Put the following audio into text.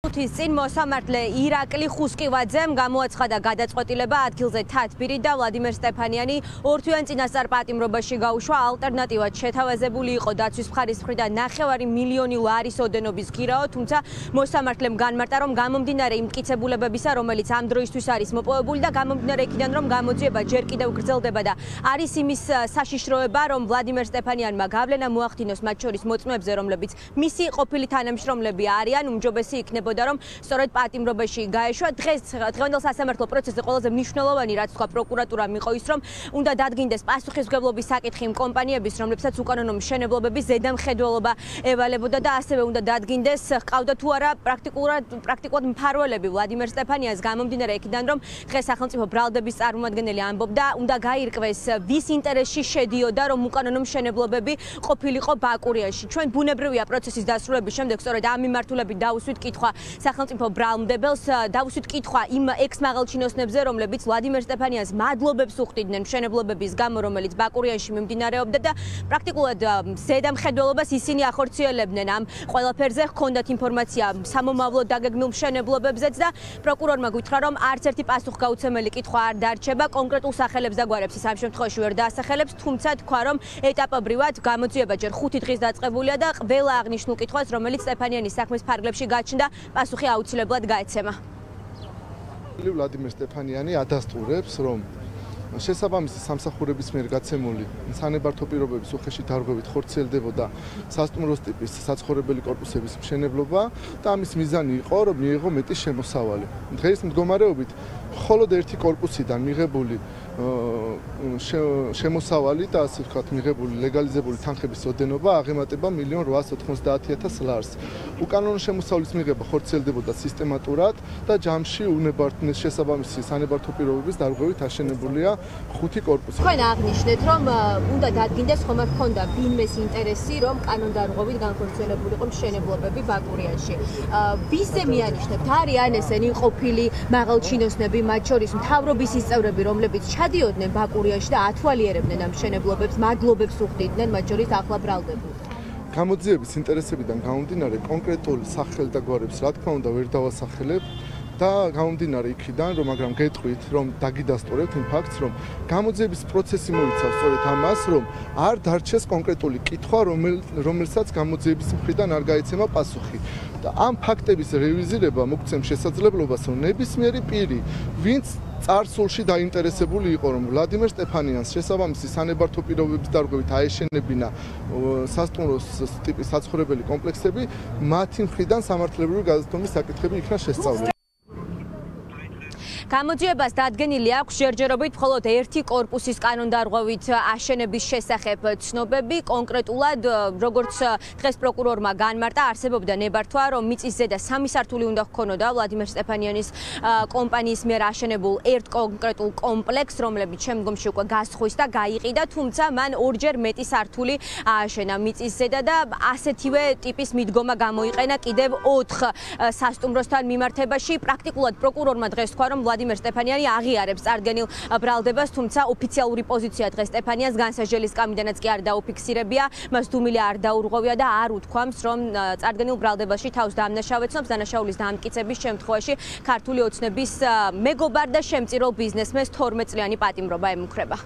თვის წინ მოსამართლე ირაკლი ხუსკივაძემ გამოაცხადა გადაწყვეტილება ადგილზე თათბირი და ვლადიმერ სტეფანიანი ორთვიან წინასწარ პატიმრობაში გაუშვა. ალტერნატივად შეთავაზებული იყო დაცვის მხარის მხრიდან 9 მილიონი ლარის ოდენობის ღირაო, თუმცა მოსამართლემ განმარტა, რომ გამომდინარე იმ მტკიცებულებებისა, რომელიც ამ დროისთვის არის მოპოვებული და გამომდინარე იქიდან, რომ გამოძიება ჯერ კიდევ გრძელდება და არის იმის საშიშროება, რომ ვლადიმერ სტეფანიანმა გავლენა მოახდინოს მათ შორის მოწმეებზე, რომლებიც მისი ყოფილი თანამშრომლები არიან, უმჯობესი იქნებოდა, რომ სწორედ პატიმრობაში გაეშვა. დღევანდელ სასამართლო პროცესზე ყველაზე მნიშვნელოვანი, რაც თქვა პროკურატურამ, იყო ის, რომ უნდა დადგინდეს პასუხისმგებლობის საკითხი იმ კომპანიების, რომლებსაც უკანონო მშენებლობების ზედამხედველობა ევალებოდა და ასევე უნდა დადგინდეს, ჰყავდა თუ არა პრაქტიკულად მფარველები ვლადიმერ სტეფანიანს, გამომდინარე იქიდან, რომ დღეს სახელმწიფო ბრალდების წარმომადგენელი ამბობდა, უნდა გაირკვეს, ვის ინტერესში შედიოდა, რომ უკანონო მშენებლობები ყოფილიყო ბაკურიაში. ჩვენ ბუნებრივია პროცესის დასრულების შემდეგ სწორედ ამ მიმართულებით დავუსვით კითხვა სახელმწიფო ბრალმდებელს, დავუსვით კითხვა იმ ექს-მაღალჩინოსნებზე, რომლებიც ვლადიმერ სტეფანიანს მადლობებს უხდიდნენ მშენებლობების გამო, რომელიც ბაკურიაში მიმდინარეობდა და პრაქტიკულად ზედამხედველობას ისინი ახორციელებდნენ. ამ ყველაფერზე ჰქონდათ ინფორმაცია სამომავლოდ დაგეგმილ მშენებლობებზეც და პროკურორმა გითხრა, რომ არც ერთი პასუხგაუცემელი კითხვა არ დარჩება, კონკრეტულ სახელებს და გვარებს ის ამ შემთხვევაში ვერ დაასახელებს, თუმცა თქვა, რომ ეტაპობრივად გამოძიება ჯერ 5 დღის დაწყებულია და ყველა აღნიშნულ კითხვას, რომელიც სტეფანიანის საქმის ფარგლებში გაჩნდა, პასუხი აუცილებლად გაეცემა. ვლადიმერ სტეფანიანი ადასტურებს, რომ შესაბამისი სამსახურების მიერ გაცემული სანებართო პირობების უხეში დარღვევით ხორციელდებოდა სასტუმროს ტიპის საცხოვრებელი კორპუსების მშენებლობა და ამის მიზანი იყო, რომ მიიღო მეტი შემოსავალი. დღეს მდგომარეობით მხოლოდ ერთი კორპუსიდან მიღებული შემოსავალი და ასე ვთქვათ, მიღებული ლეგალიზებული თანხების ოდენობა აღემატება 1.890.000 ლარს. უკანონო შემოსავლის მიღება ხორციელდებოდა სისტემატურად და ჯამში შესაბამისი სანებართო პირობების დარღვევით აშენებულია 5 კორპუსი. თქვენ აღნიშნეთ, რომ უნდა დადგინდეს, ხომ არ ჰქონდა ვინმეს ინტერესი, რომ კანონდარღვევით განხორციელებულიყო მშენებლობები ბაკურიაში. ვისზე მიანიშნებთ? არიან ესენი ყოფილი მაღალჩინოსნები, მათ შორის მთავრობის ის წევრები, რომლებიც ჩადიოდნენ ბაკურიაში და ათვალიერებდნენ ამ მშენებლობებს, მადლობებს უხდიდნენ, მათ შორის ახლა ბრალდებულს. გამოძიების ინტერესებიდან გამომდინარე, კონკრეტულ სახელ და გვარებს, რა თქმა უნდა, ვერ დავასახელებ და გამომდინარე იქიდან, რომ მაგრამ გეტყვით, რომ დაგიდასტურებთ იმ ფაქტს, რომ გამოძიების პროცესი მოიცავს სწორედ ამას, რომ არ დარჩეს კონკრეტული კითხვა, რომელსაც გამოძიების მხრიდან არ გაეცემა პასუხი. და ამ ფაქტების რევიზირება მოგცემ შესაძლებლობას, რომ ნებისმიერი პირი, ვინც წარსულში დაინტერესებული იყო, რომ ვლადიმერ სტეფანიანს შესაბამისი სანებართო პირობების დარღვევით აეშენებინა სასტუმროს ტიპის საცხოვრებელი კომპლექსები, მათი მხრიდან სამართლებრივი გადაცემის საკითხები იქნა შესწავლილი. გამოძიებას დადგენილი აქვს ჯერჯერობით მხოლოდ ერთი კორპუსის კანონდარღვევით აშენების შესახებ ცნობები. კონკრეტულად, როგორც დღეს პროკურორმა განმარტა, არსებობდა ნებართვა, რომ მიწის ზედა 3 სართული უნდა ჰქონოდა ვლადიმერ სტეფანიანის კომპანიის მიერ აშენებულ ერთ კონკრეტულ კომპლექსს, რომლებიც შემდგომში უკვე გასხვის და გაიყიდა, თუმცა მან ორჯერ მეტი სართული ააშენა მიწის ზედა და ასეთივე ტიპის მიდგომა გამოიყენა კიდევ 4 სასტუმროსთან მიმართებაში. პრაქტიკულად პროკურორმა დღეს თქვა, რომ ვლადიმერ სტეფანიანი აღიარებს წარდგენილ ბრალდებას, თუმცა ოფიციალური პოზიცია დღეს სტეფანიანს განსაჯელის კამიდანაც კი არ დაუფიქსირებია, მას დუმილი არ დაურღვევია და არ უთქვამს, რომ წარდგენილ ბრალდებაში თავს დაამნაშავეცნობს. დანაშაულის დამტკიცების შემთხვევაში ქართული ოცნების მეგობარ და შემწირულ ბიზნესმენს 12 წლიანი პატიმრობა ემუქრება.